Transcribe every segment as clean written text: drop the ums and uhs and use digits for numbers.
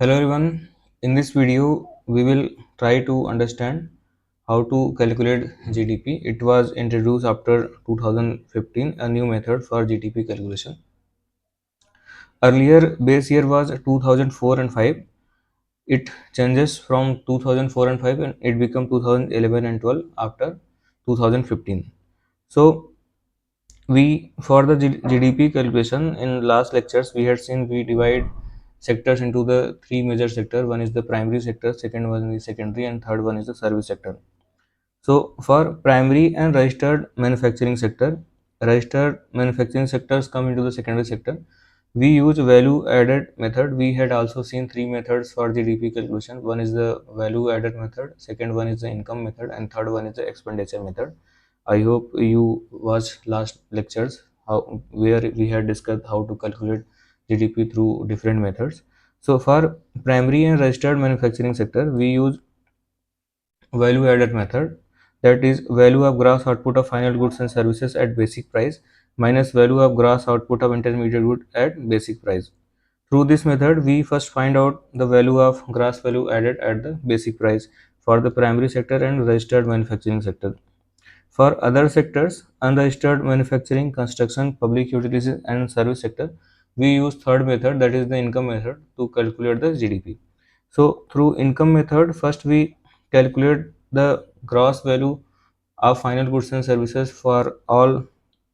Hello everyone. In this video, we will try to understand how to calculate GDP. It was introduced after 2015, a new method for GDP calculation. Earlier, base year was 2004 and 5. It changes from 2004 and 5 and it become 2011 and 12 after 2015. So, we for the GDP calculation in last lectures we had seen we divide sectors into the three major sectors. One is the primary sector, second one is secondary, and third one is the service sector. So for primary and registered manufacturing sectors come into the secondary sector. We use value added method. We had also seen three methods for GDP calculation. One is the value added method, second one is the income method, and third one is the expenditure method. I hope you watched last lectures where we had discussed how to calculate GDP through different methods. So for primary and registered manufacturing sector, we use value added method, that is value of gross output of final goods and services at basic price minus value of gross output of intermediate good at basic price. Through this method, we first find out the value of gross value added at the basic price for the primary sector and registered manufacturing sector. For other sectors, unregistered manufacturing, construction, public utilities, and service sector, we use third method, that is the income method, to calculate the GDP. So through income method, first we calculate the gross value of final goods and services for all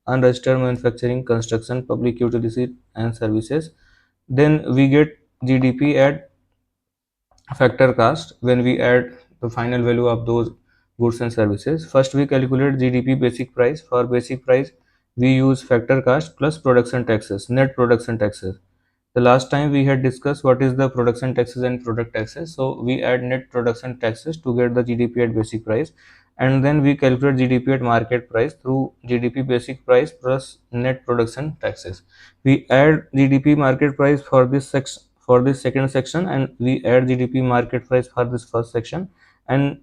unregistered manufacturing, construction, public utilities, and services. Then we get GDP at factor cost when we add the final value of those goods and services. First, we calculate GDP basic price. For basic price, we use factor cost plus production taxes, net production taxes. The last time we had discussed what is the production taxes and product taxes. So we add net production taxes to get the GDP at basic price, and then we calculate GDP at market price through GDP basic price plus net production taxes. We add GDP market price for this section, for this second section, and we add GDP market price for this first section, and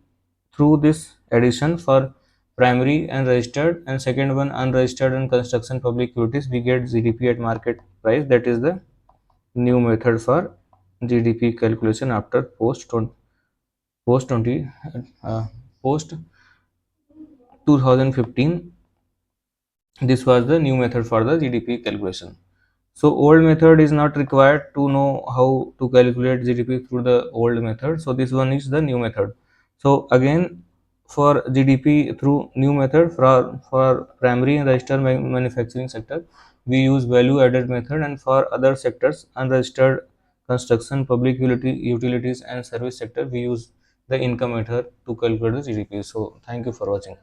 through this addition for primary and registered and second one unregistered and construction public utilities, we get GDP at market price. That is the new method for GDP calculation after post 20 post 2015. This was the new method for the GDP calculation. So old method is not required to know how to calculate GDP through the old method. So this one is the new method. So again, for GDP through new method for primary and registered manufacturing sector, we use value added method, and for other sectors, unregistered construction, public utilities, and service sector, we use the income method to calculate the GDP. So thank you for watching.